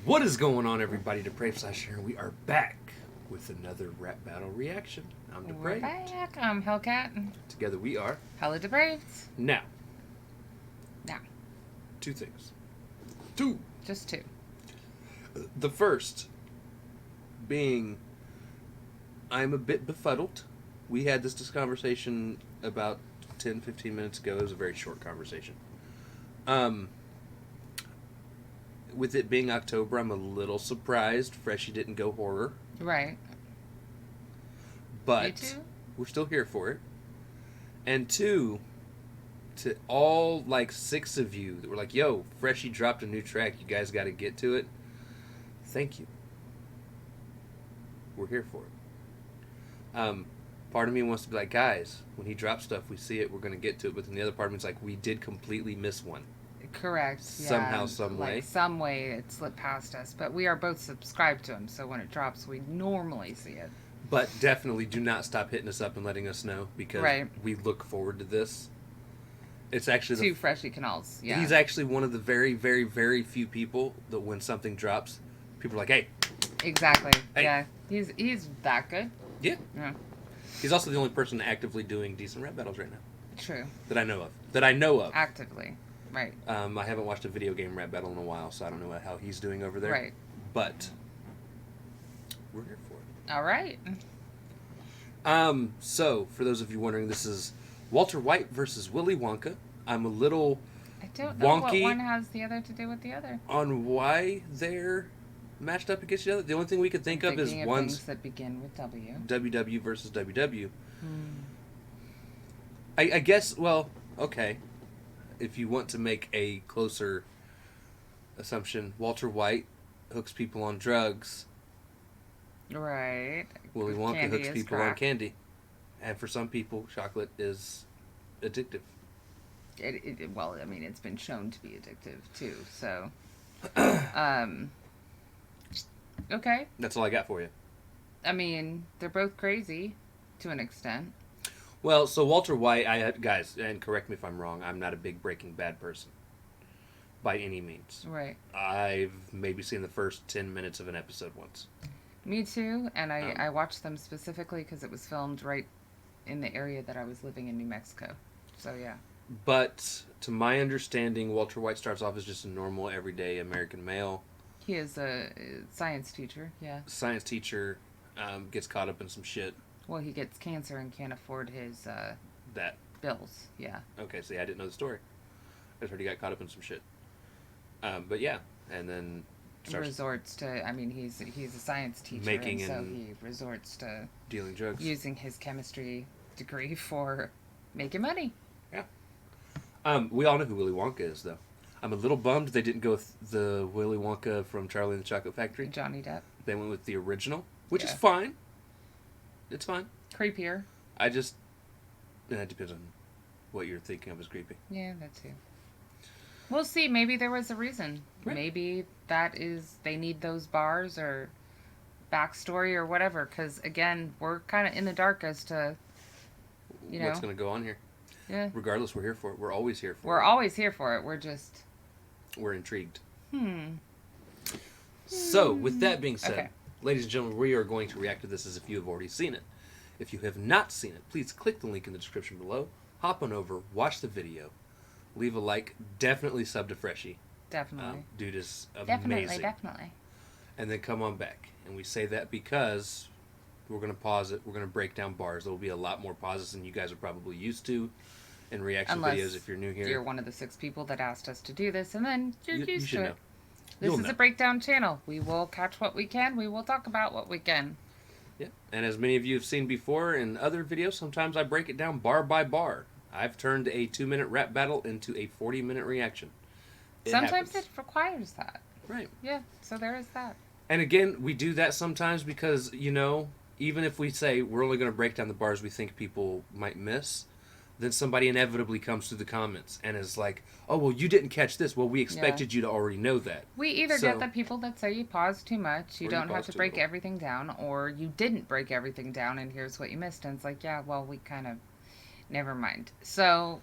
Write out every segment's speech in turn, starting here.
What is going on, everybody? Depraved slash Sharon. We are back with another rap battle reaction. I'm We're Depraved. back. I'm Hellcat. Together we are. HellaDepraved. Now. Now. Two things. Two. Just two. The first being, I'm a bit befuddled. We had this conversation about 10-15 minutes ago. It was a very short conversation. With it being October, I'm a little surprised Freshy didn't go horror. Right. But Me too? we're still here for it. And two, to all like 6 of you that were like, yo, Freshy dropped a new track, you guys got to get to it. Thank you. We're here for it. Part of me wants to be like, guys, when he drops stuff, we see it, we're going to get to it. But then the other part of me is like, we did completely miss one. Correct. Somehow, some way. Some way it slipped past us. But we are both subscribed to him, so when it drops, we normally see it. But definitely do not stop hitting us up and letting us know, because we look forward to this. It's actually two Freshy Kanals. Yeah. He's actually one of the very, very, very few people that when something drops, people are like, hey. Exactly. Hey. Yeah. He's that good. Yeah. Yeah. He's also the only person actively doing decent rap battles right now. True. That I know of. Actively. Right. I haven't watched a video game rap battle in a while, so I don't know how he's doing over there. Right. But we're here for it. All right. So, for those of you wondering, this is Walter White versus Willy Wonka. I'm a little I don't know wonky what one has the other to do with the other. on why they're matched up against each other. The only thing we could think of is one's things that begin with W. WW versus WW. I guess, well, okay. If you want to make a closer assumption, Walter White hooks people on drugs. Right. Willy Wonka Candy hooks is people crack. on candy. And for some people, chocolate is addictive. Well, I mean, it's been shown to be addictive, too, so... okay. That's all I got for you. I mean, they're both crazy, to an extent. Well, so Walter White, guys, and correct me if I'm wrong, I'm not a big Breaking Bad person. By any means. Right. I've maybe seen the first 10 minutes of an episode once. Me too, and I watched them specifically because it was filmed right in the area that I was living in, New Mexico. So, yeah. But, to my understanding, Walter White starts off as just a normal, everyday American male. He is a science teacher, yeah. Science teacher, gets caught up in some shit. Well, he gets cancer and can't afford his That. bills, yeah. Okay, see, I didn't know the story. I just heard he got caught up in some shit. But yeah, and then Resorts to, I mean, he's a science teacher, making and so and he resorts to dealing drugs. using his chemistry degree for making money. Yeah. We all know who Willy Wonka is, though. I'm a little bummed they didn't go with the Willy Wonka from Charlie and the Chocolate Factory. Johnny Depp. They went with the original, which is Yeah. fine. It's fine. Creepier. I just... It depends on what you're thinking of as creepy. Yeah, that too. We'll see. Maybe there was a reason. Right. Maybe that is they need those bars or backstory or whatever. Because again, we're kind of in the dark as to, What's going to go on here. Yeah. Regardless, we're here for it. We're always here for it. We're always here for it. We're just. We're intrigued. So, with that being said, Okay. ladies and gentlemen, we are going to react to this as if you have already seen it. If you have not seen it, please click the link in the description below. Hop on over, watch the video, leave a like, definitely sub to Freshy. Definitely. Dude is amazing. Definitely. And then come on back. And we say that because we're going to pause it. We're going to break down bars. There will be a lot more pauses than you guys are probably used to in reaction Unless videos if you're new here. You're one of the 6 people that asked us to do this, and then you're You used should to know. it. This You'll is know. a breakdown channel. We will catch what we can. We will talk about what we can. Yeah, and as many of you have seen before in other videos, sometimes I break it down bar by bar. I've turned a 2-minute rap battle into a 40-minute reaction. Sometimes happens. it requires that. Right. Yeah, so there is that. And again, we do that sometimes because, even if we say we're only going to break down the bars we think people might miss, then somebody inevitably comes through the comments and is like, oh, well, you didn't catch this. Well, we expected you to already know that. We either get the people that say you paused too much, you don't have to break everything down, or you didn't break everything down and here's what you missed. And it's like, yeah, well, we kind of, never mind. So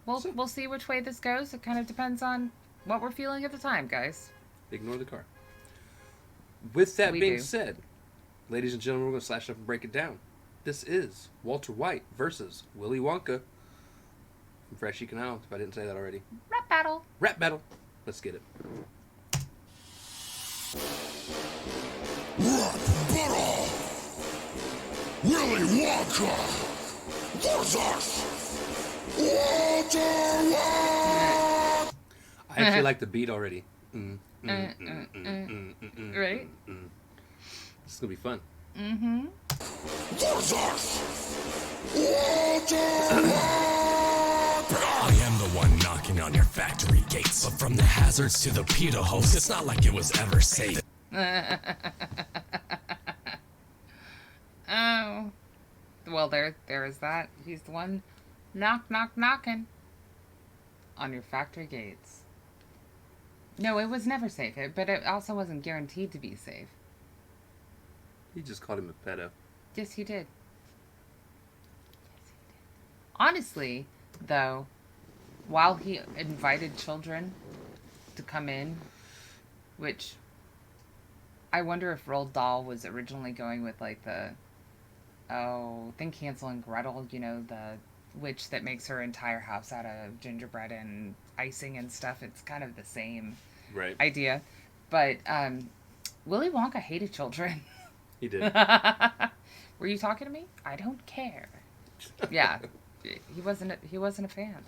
we'll see which way this goes. It kind of depends on what we're feeling at the time, guys. Ignore the car. With that being said, ladies and gentlemen, we're going to slash up and break it down. This is Walter White versus Willy Wonka from Freshy Kanal, if I didn't say that already. Rap battle. Rap battle. Let's get it. Rap battle. Willy Wonka versus Walter White. I actually like the beat already. Right? This is going to be fun. Mm-hmm. I am the one knocking on your factory gates, but from the hazards to the pedo host, it's not like it was ever safe. Oh. Well, there is that. He's the one knocking on your factory gates. No, it was never safe, but it also wasn't guaranteed to be safe. He just called him a pedo. Yes, he did. Honestly, though, while he invited children to come in, which I wonder if Roald Dahl was originally going with like think Hansel and Gretel, you know, the witch that makes her entire house out of gingerbread and icing and stuff. It's kind of the same idea. But Willy Wonka hated children. He did. Were you talking to me? I don't care. Yeah, he wasn't a fan.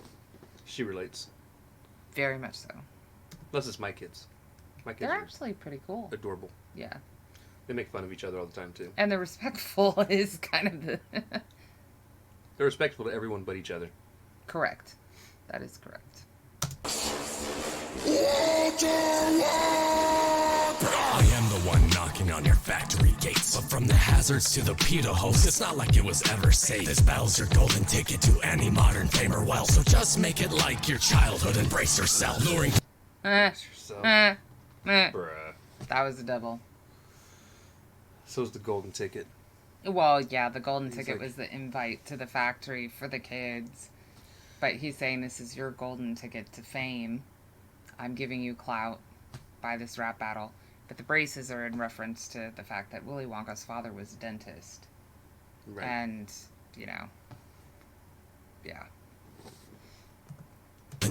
She relates. Very much so. Plus, it's my kids. My kids They're are actually pretty cool. adorable. Yeah. They make fun of each other all the time too. And they're respectful is kind of the. They're respectful to everyone but each other. Correct. That is correct. I am the one knocking on your factory gates, but from the hazards to the pedo host, it's not like it was ever safe. This battle's your golden ticket to any modern fame or wealth, so just make it like your childhood and brace yourself. Luring Bruh. That was a double. So's the golden ticket. Well, yeah, the golden ticket was the invite to the factory for the kids. But he's saying this is your golden ticket to fame. I'm giving you clout by this rap battle. But the braces are in reference to the fact that Willy Wonka's father was a dentist. Right. And, you know, yeah.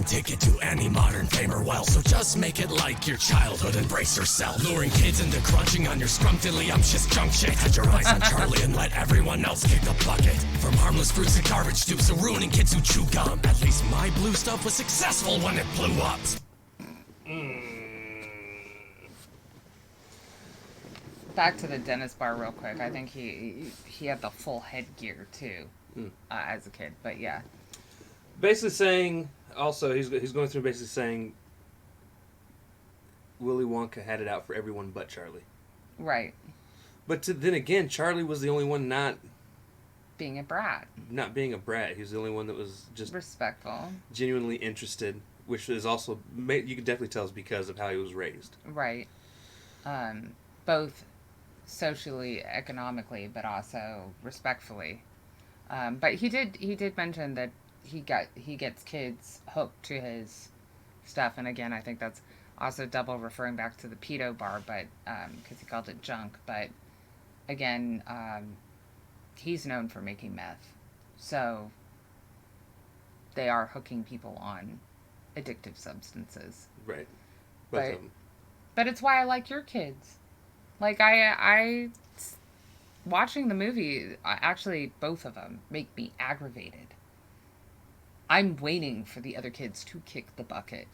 Ticket to any modern fame or wealth, so just make it like your childhood and brace yourself. Luring kids into crunching on your scrumptious junk shit. Had your eyes on Charlie and let everyone else kick the bucket. From harmless fruits to garbage tubes to ruining kids who chew gum. At least my blue stuff was successful when it blew up. Back to the dentist bar real quick. I think he had the full headgear too as a kid. But yeah. Basically saying, also, he's going through basically saying Willy Wonka had it out for everyone but Charlie. Right. But then again, Charlie was the only one not being a brat. Not being a brat. He was the only one that was just respectful, genuinely interested, which is also, you can definitely tell is because of how he was raised. Right. Both socially, economically, but also respectfully. But he did mention that he gets kids hooked to his stuff, and again, I think that's also double referring back to the pedo bar, but because he called it junk. But again, he's known for making meth, so they are hooking people on addictive substances. Right. But it's why I like your kids. Like I watching the movie, actually both of them make me aggravated. I'm waiting for the other kids to kick the bucket.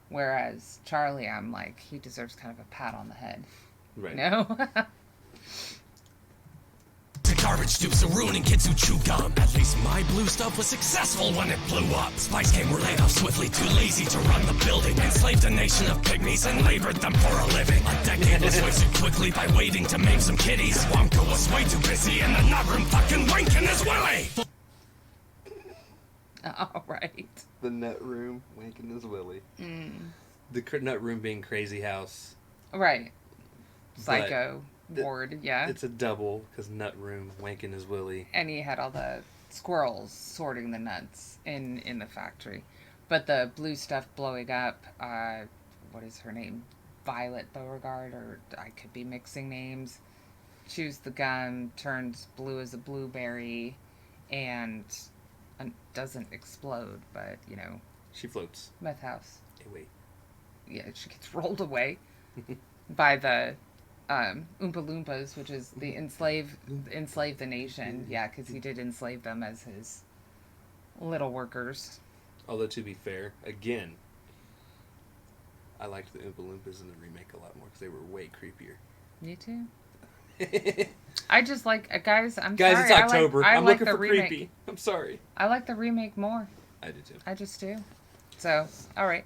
Whereas Charlie, I'm like, he deserves kind of a pat on the head. Right. You know? Garbage tubes, so ruining kids who chew gum. At least my blue stuff was successful when it blew up. Spice game were laid off swiftly, too lazy to run the building. Enslaved a nation of pygmies and labored them for a living. A decade was wasted quickly by waiting to maim some kiddies. Wonka was way too busy in the nut room fucking winking his willy. Oh, right. The nut room, wanking his willy. The nut room being Crazy House. Right. But Psycho ward, yeah. It's a double, because nut room, wanking his willy. And he had all the squirrels sorting the nuts in the factory. But the blue stuff blowing up, what is her name? Violet Beauregard, or I could be mixing names. Chews the gum, turns blue as a blueberry, and doesn't explode, but, you know. She floats. Meth house. Hey, wait. Yeah, she gets rolled away by the Oompa Loompas, which is the enslave the nation. Yeah, because he did enslave them as his little workers. Although, to be fair, again, I liked the Oompa Loompas in the remake a lot more, because they were way creepier. Me too. I just like, guys, I'm guys, sorry. it's October. I'm looking the for remake. creepy. I'm sorry. I like the remake more. I do too. I just do. So, alright.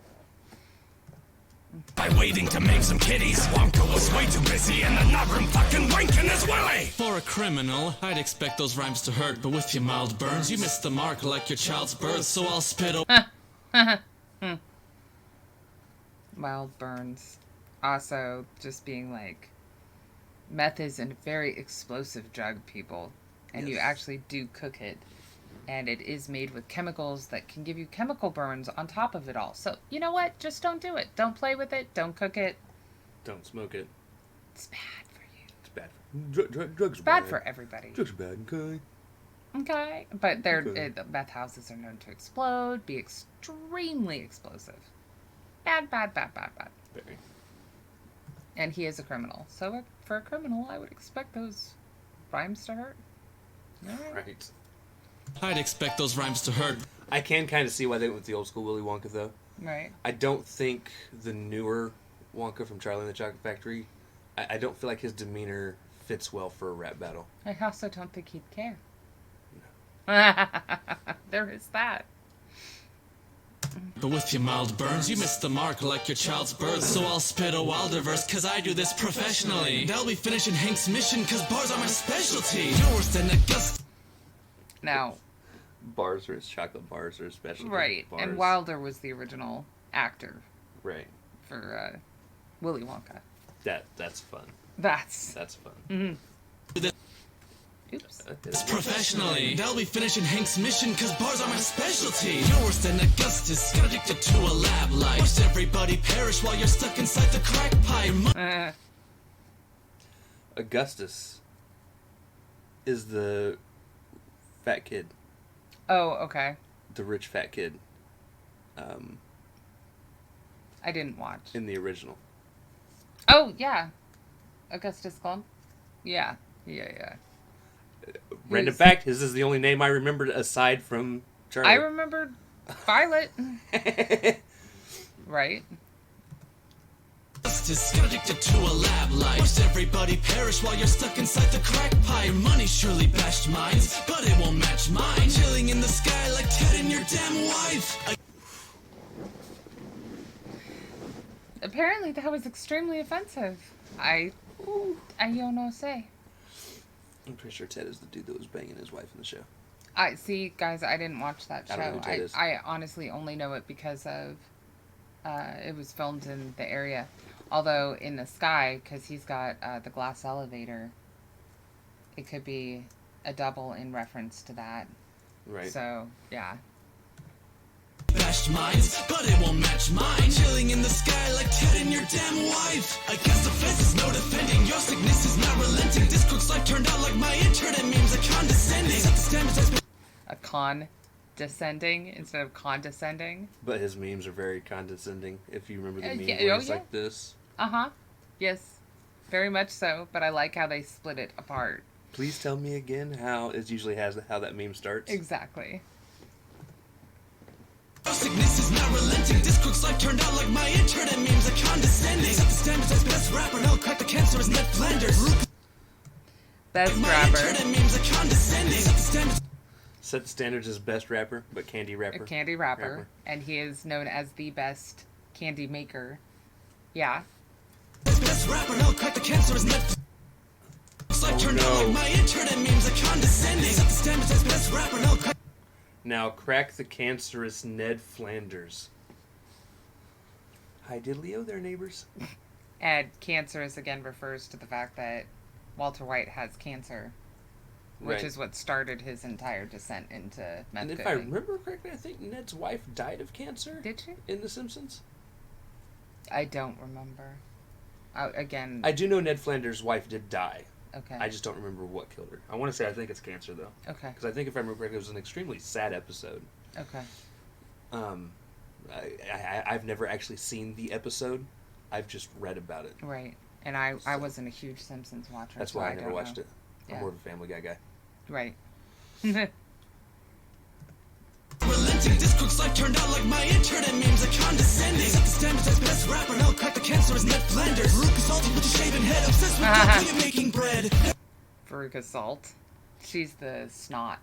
By waiting to make some kitties, Wonka was way too busy in the nut room fucking winking his willy. For a criminal, I'd expect those rhymes to hurt, but with your mild burns, you missed the mark like your child's birth, so I'll spit Mild burns. Also, just being like, meth is a very explosive drug, people. And you Yes. actually do cook it. And it is made with chemicals that can give you chemical burns on top of it all. So, you know what? Just don't do it. Don't play with it. Don't cook it. Don't smoke it. It's bad for you. It's bad. Drugs are It's bad bad for everybody. Drugs are bad, okay? Okay. But Okay. the meth houses are known to explode, be extremely explosive. Bad, bad, bad, bad, bad. Very. And he is a criminal. So for a criminal, I would expect those rhymes to hurt. All right. Right. I'd expect those rhymes to hurt. I can kind of see why they went with the old school Willy Wonka, though. Right. I don't think the newer Wonka from Charlie and the Chocolate Factory, I don't feel like his demeanor fits well for a rap battle. I also don't think he'd care. There is that. But with your mild burns, you missed the mark like your child's birth, so I'll spit a wilder verse, cause I do this professionally. They'll be finishing Hank's mission, cause bars are my specialty. You're worse than a gust. Now, Bars are his chocolate bars are especially right. bars. And Wilder was the original actor Right. for Willy Wonka. That's fun. That's Fun. oops. It's professionally. They'll be finishing Hank's mission, cause bars are my specialty. You're worse than Augustus, got addicted to a lab life. Watched everybody perish while you're stuck inside the crack pipe. Augustus is the fat kid, Oh, okay. the rich fat kid, I didn't watch. in the original. Oh, yeah. Augustus Clump? Yeah. Random Who's- fact: his is the only name I remembered aside from Charlie. I remembered Violet. Right? Justice, got addicted to a lab life. Watched everybody perish while you're stuck inside the crack pipe. Money surely bashed minds, but it won't match mine. Chilling in the sky like Ted and your damn wife. Apparently that was extremely offensive. I don't know say. I'm pretty sure Ted is the dude that was banging his wife in the show. I see, guys, I didn't watch that I don't know show. who Ted is. I honestly only know it because of it was filmed in the area. Although in the sky, because he's got the glass elevator, it could be a double in reference to that. Right. So, yeah. Bashed minds, but it won't match mine. Chilling in the sky like Ted and your damn wife. I guess the fence is no defending. Your sickness is not relenting. This crook's life turned out like my internet memes are condescending. Set the standards as A condescending instead of condescending. But his memes are very condescending. If you remember the meme yeah, where oh, he's yeah. like this. Uh-huh. Yes. Very much so, but I like how they split it apart. Please tell me again how it usually has how that meme starts. Exactly. your sickness is not relenting. This crook's life turned out like my internet memes are condescending. Set the standards as best rapper. I'll crack the cancer as Ned Flanders. Best My rapper. internet memes are condescending. Set the standards. Set the standards as best rapper, but candy A rapper. candy rapper. And he is known as the best candy maker. Yeah. Best rapper. I'll crack the cancer as Ned. Crook's life turned out no. like my internet memes are condescending. Set the standards as best rapper. I'll crack. Now crack the cancerous Ned Flanders. Hi, diddly-o there, neighbors. And cancerous again refers to the fact that Walter White has cancer, which is what started his entire descent into meth And if cooking. I remember correctly, I think Ned's wife died of cancer. Did she? In The Simpsons? I don't remember. Again. I do know Ned Flanders' wife did die. Okay. I just don't remember what killed her. I want to say I think it's cancer, though. Okay. Because I think if I remember correctly, it was an extremely sad episode. Okay. I've never actually seen the episode. I've just read about it. Right. And I wasn't a huge Simpsons watcher. That's so why I never watched know. it. I'm Yeah. more of a Family Guy guy. Right. Relenting, this crook's life turned out like my internet memes are condescending. Set the standards as best rapper, now crack the cancer as Ned Flanders. Veruca Salt with a shaven head, obsessed with dough making bread. Veruca Salt. She's the snot.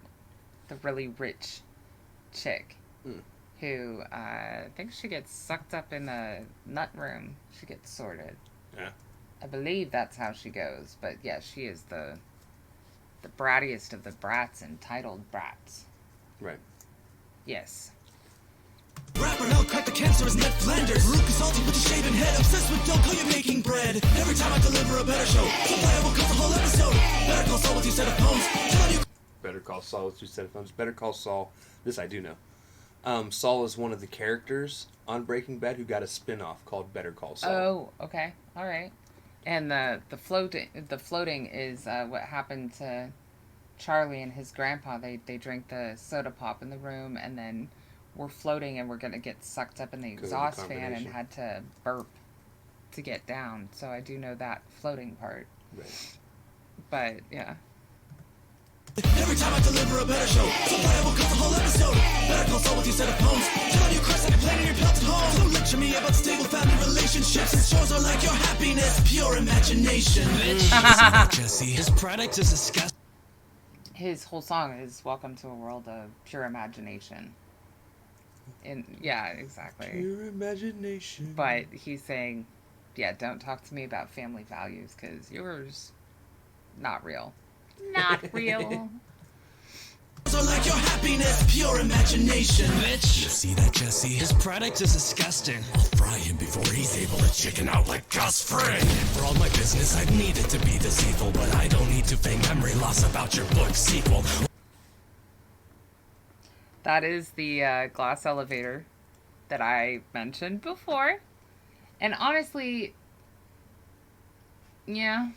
The really rich chick. Who, I think she gets sucked up in the nut room. She gets sorted. Yeah. I believe that's how she goes. But yeah, she is the brattiest of the brats, entitled brats. Right. Yes. Rapper, now crack the cancer as Ned Flanders. Veruca Salt with a shaven head, obsessed with dough making bread. Every time I deliver a better show, supply will cut the whole episode. Better call Saul with 2 set of phones. Telling you. Better Call Saul with 2 set of phones. Better Call Saul. This I do know. Saul is one of the characters on Breaking Bad who got a spin-off called Better Call Saul. Oh, okay. All right. And the floating is what happened to Charlie and his grandpa. They drank the soda pop in the room and then were floating and were going to get sucked up in the exhaust fan and had to burp to get down. So I do know that floating part. Right. But, yeah. Every time I deliver a better show, supply will cut the whole episode. Better call Saul with 2 set of phones. Telling you Chris like a plane in your pelted home. Don't lecture me about stable family relationships. His shows are like your happiness, pure imagination. Jesse, his product is disgusting. His whole song is Welcome to a World of Pure Imagination. Yeah, exactly. Pure imagination. But he's saying, yeah, don't talk to me about family values because yours, not real. Not real. So like your happiness, pure imagination. Bitch. You see that, Jesse? His product is disgusting. I'll fry him before he's able to chicken out like Gus Fring. For all my business, I'd need it to be this evil, but I don't need to fake memory loss about your book sequel. That is the glass elevator that I mentioned before. And honestly, yeah.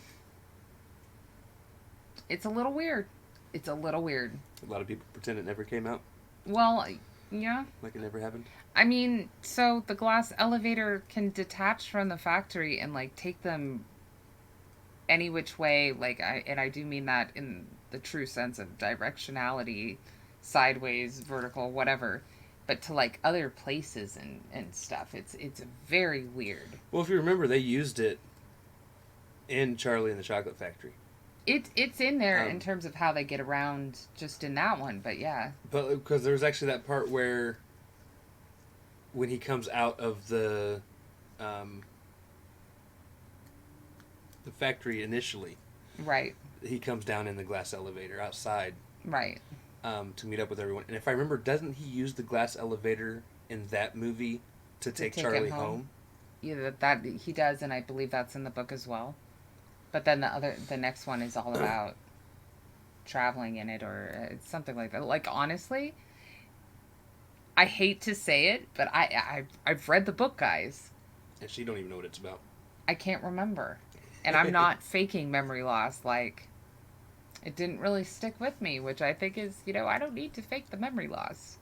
It's a little weird. It's a little weird. A lot of people pretend it never came out. Well, yeah. Like it never happened. I mean, so the glass elevator can detach from the factory and, like, take them any which way. Like, I do mean that in the true sense of directionality, sideways, vertical, whatever. But to, like, other places and stuff. It's very weird. Well, if you remember, they used it in Charlie and the Chocolate Factory. It's in there in terms of how they get around just in that one, but yeah. But because there's actually that part where when he comes out of the factory initially, right, he comes down in the glass elevator outside, right, to meet up with everyone. And if I remember, doesn't he use the glass elevator in that movie to take Charlie home? Yeah, that he does, and I believe that's in the book as well. But then the next one is all about traveling in it, or it's something like that. Like, honestly, I hate to say it, but I've read the book, guys. And she don't even know what it's about. I can't remember. And I'm not faking memory loss. Like, it didn't really stick with me, which I think is, I don't need to fake the memory loss.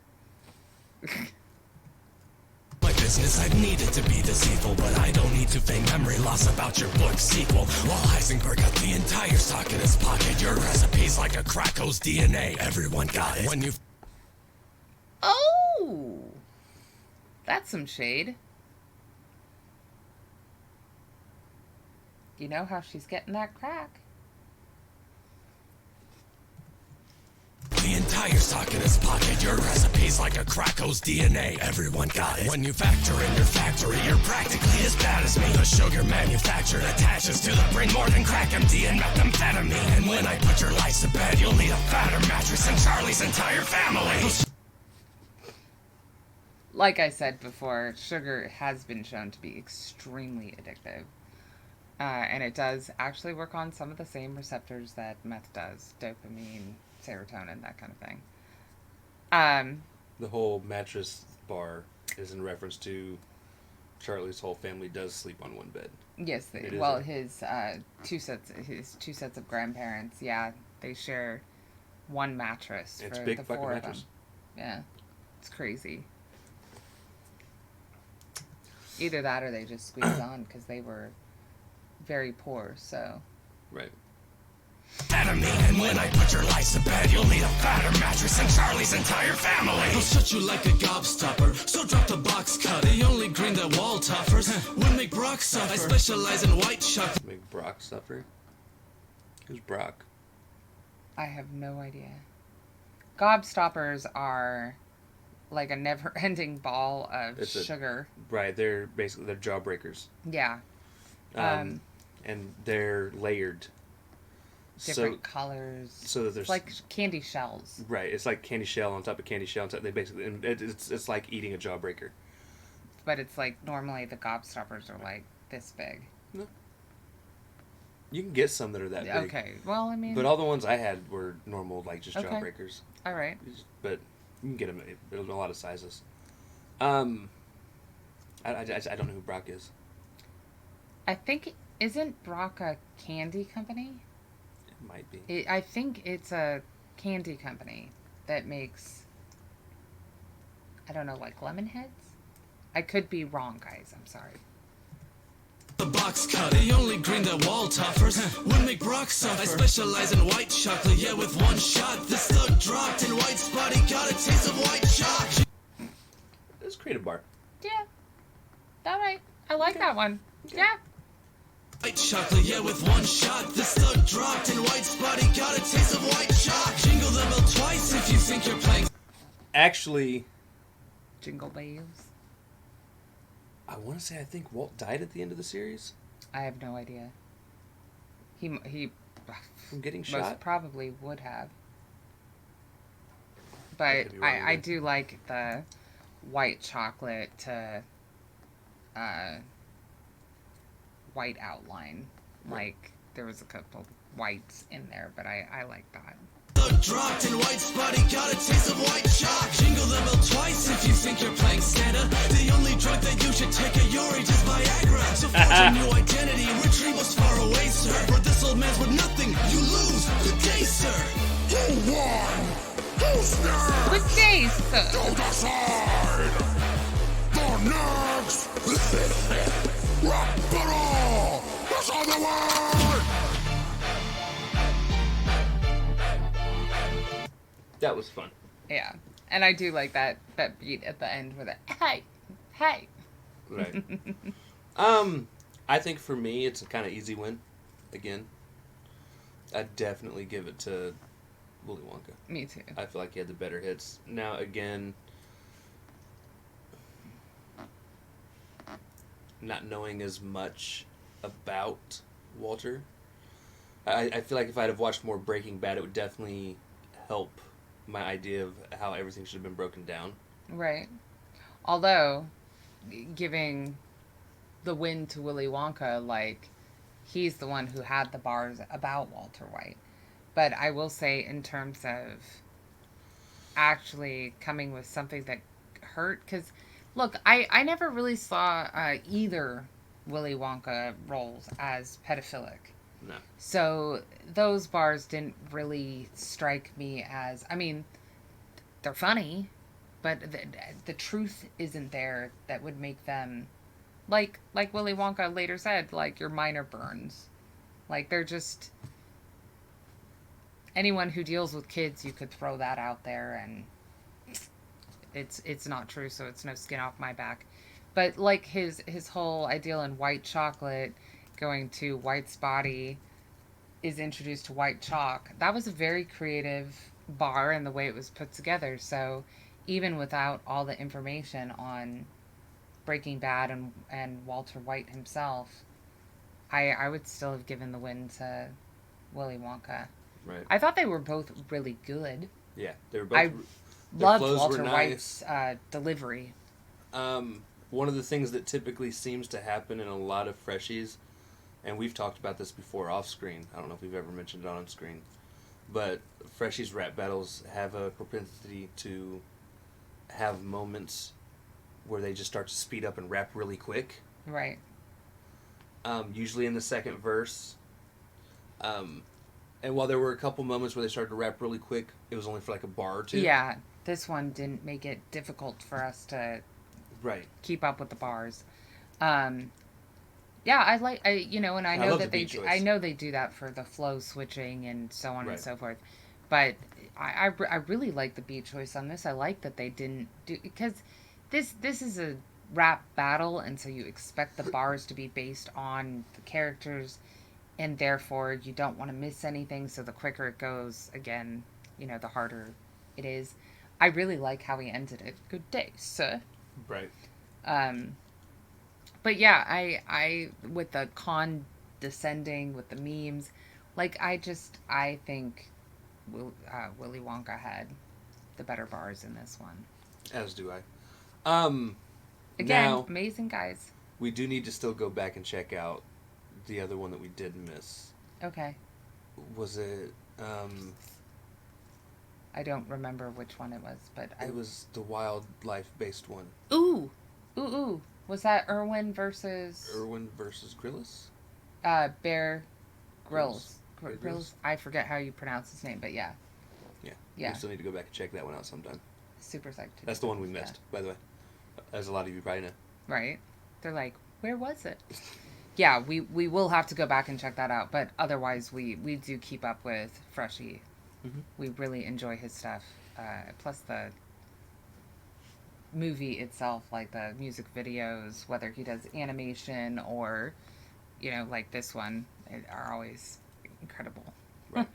My business, I'd need it to be this evil, but I don't need to fake memory loss about your book sequel. While Heisenberg got the entire stock in his pocket, your recipe's like a Krako's DNA. Everyone got it. When you... Oh! That's some shade. You know how she's getting that crack. The entire stock in his pocket, your recipe's like a Krako's DNA. Everyone got it. When you factor in your factory, you're practically as bad as me. The sugar manufactured attaches to the brain more than crack MD and methamphetamine. And when I put your life to bed, you'll need a fatter mattress than Charlie's entire family. like I said before, sugar has been shown to be extremely addictive. And it does actually work on some of the same receptors that meth does. Dopamine, serotonin, that kind of thing. The whole mattress bar is in reference to Charlie's whole family does sleep on one bed. Yes, his two sets of grandparents, yeah, they share one mattress It's for big the fucking four of them. mattress. Yeah, it's crazy. Either that or they just squeezed on because they were very poor. So Right. Fatter me, and when I put your lice to bed, you'll need a fatter mattress than Charlie's entire family. I'll shut you like a gobstopper, so drop the box cut. The only green that wall toppers will make Brock suffer. I specialize in white chocolate. Make Brock suffer? Who's Brock? I have no idea. Gobstoppers are like a never-ending ball of sugar. Right, they're jawbreakers. Yeah. And they're layered. Different colors. So that there's it's like candy shells. Right, it's like candy shell on top of candy shell on top. They basically, it's like eating a jawbreaker. But it's like normally the gobstoppers are like this big. No. You can get some that are that big. Okay, well, I mean. But all the ones I had were normal, like just jawbreakers. All right. But you can get them in a lot of sizes. I don't know who Brock is. I think, isn't Brock a candy company? It might be. I think it's a candy company that makes, I don't know, like lemon heads? I could be wrong, guys. I'm sorry. The box cut, the only green that wall toppers will make Brock suffer. I specialize in white chocolate, yeah, with one shot. This thug dropped in white spot, he got a taste of white chalk. It's Creative Bar. Yeah. All right. I like that one. Okay. Yeah. White chocolate, yeah, with one shot. This thug dropped in white spot, he got a taste of white chalk. Jingle the bell twice if you think you're playing. Actually, Jingle bells. I want to say I think Walt died at the end of the series. I have no idea. He From getting most shot. probably would have. But could be wrong I again. do like the white chocolate to white outline. Like there was a couple whites in there, but I like that. Thug dropped in white spot, he got a taste of white chalk. Jingle the bell twice if you think you're playing Santa. The only drug that you should take at your age is Viagra. So forge a new identity, retreat was far away, sir. For this old man's with nothing, you lose. Good day, sir. Who won? Who's next? Good day, sir. Don't decide. The next. Rock battle. That's on the way. That was fun. Yeah, and I do like that beat at the end with a hey. Right. I think for me it's a kind of easy win. Again, I'd definitely give it to Willy Wonka. Me too. I feel like he had the better hits. Now again, not knowing as much about Walter, I feel like if I'd have watched more Breaking Bad, it would definitely help my idea of how everything should have been broken down. Right. Although, giving the win to Willy Wonka, like, he's the one who had the bars about Walter White. But I will say, in terms of actually coming with something that hurt, because, look, I never really saw either Willy Wonka roles as pedophilic. No. So those bars didn't really strike me as, I mean, they're funny, but the truth isn't there that would make them, like Willy Wonka later said, like your minor burns. Like they're just, anyone who deals with kids, you could throw that out there and it's not true, so it's no skin off my back. But like his whole ideal in white chocolate, going to White's body is introduced to white chalk. That was a very creative bar and the way it was put together. So even without all the information on Breaking Bad and Walter White himself, I would still have given the win to Willy Wonka. Right. I thought they were both really good. Yeah, they were both. I their loved flows were Walter nice. White's delivery. One of the things that typically seems to happen in a lot of Freshies, and we've talked about this before off screen. I don't know if we've ever mentioned it on screen, but Freshies rap battles have a propensity to have moments where they just start to speed up and rap really quick. Right. Usually in the second verse. And while there were a couple moments where they started to rap really quick, it was only for like a bar or two. Yeah, this one didn't make it difficult for us to Right. keep up with the bars. Yeah, and I know love that the beat choice. I know they do that for the flow switching and so on Right. and so forth. But I really like the beat choice on this. I like that they didn't do, because this is a rap battle, and so you expect the bars to be based on the characters, and therefore you don't want to miss anything. So the quicker it goes, again, the harder it is. I really like how he ended it. Good day, sir. Right. But yeah, I with the condescending, with the memes, like I think Willy Wonka had the better bars in this one. As do I. Again, now, amazing guys. we do need to still go back and check out the other one that we did miss. Okay. Was it? I don't remember which one it was, but It was the wildlife based one. Ooh. Was that Irwin versus Irwin versus Grillis? Bear Grylls? Bear Grylls. Grylls? I forget how you pronounce his name, but yeah. Yeah. We still need to go back and check that one out sometime. Super psyched. That's the one we missed, by the way. As a lot of you probably know. Right? They're like, where was it? Yeah, we will have to go back and check that out. But otherwise, we do keep up with Freshy. Mm-hmm. We really enjoy his stuff. Plus the movie itself, like the music videos, whether he does animation or, like this one, are always incredible. Right.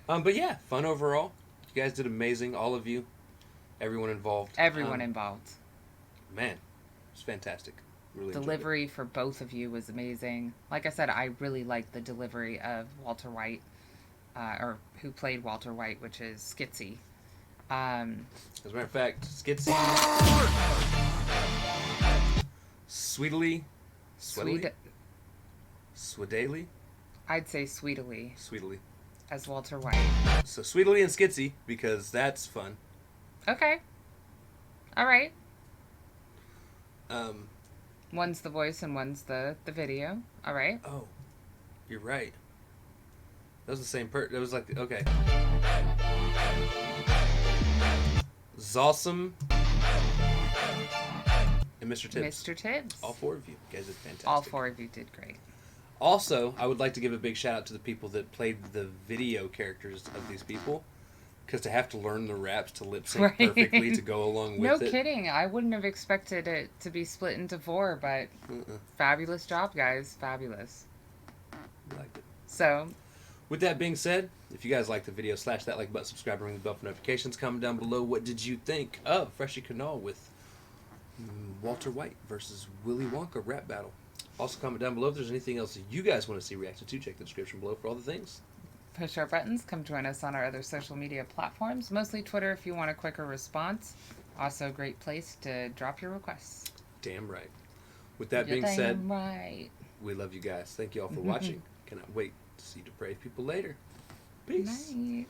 But yeah, fun overall. You guys did amazing, all of you. Everyone involved. Everyone involved. Man, it's fantastic. Really enjoyed Delivery for both of you was amazing. Like I said, I really liked the delivery of Walter White, or who played Walter White, which is Skitsy. As a matter of fact, Skitsy, Sweetly, Swedely, I'd say Sweetly Sweetly. as Walter White. So Sweetly and Skitsy, because that's fun. Okay. All right. Um, One's the voice and one's the video. All right. oh, you're right. That was the same It was like, okay. Zawsome and Mr. Tibbs. Mr. Tibbs. All four of you. You guys did fantastic. All four of you did great. Also, I would like to give a big shout out to the people that played the video characters of these people. Because to have to learn the raps to lip sync perfectly to go along with No it. kidding. I wouldn't have expected it to be split into 4, but fabulous job, guys. Fabulous. Liked it. So, With that being said, if you guys like the video, slash that like button, subscribe, and ring the bell for notifications. Comment down below what did you think of Freshy Kanal with Walter White versus Willy Wonka rap battle. Also comment down below if there's anything else that you guys want to see reacted to. Check the description below for all the things. push our buttons. Come join us on our other social media platforms, mostly Twitter if you want a quicker response. Also a great place to drop your requests. Damn right. With that You're being said, damn right. we love you guys. Thank you all for watching. Cannot wait to see depraved people later. Peace. Night.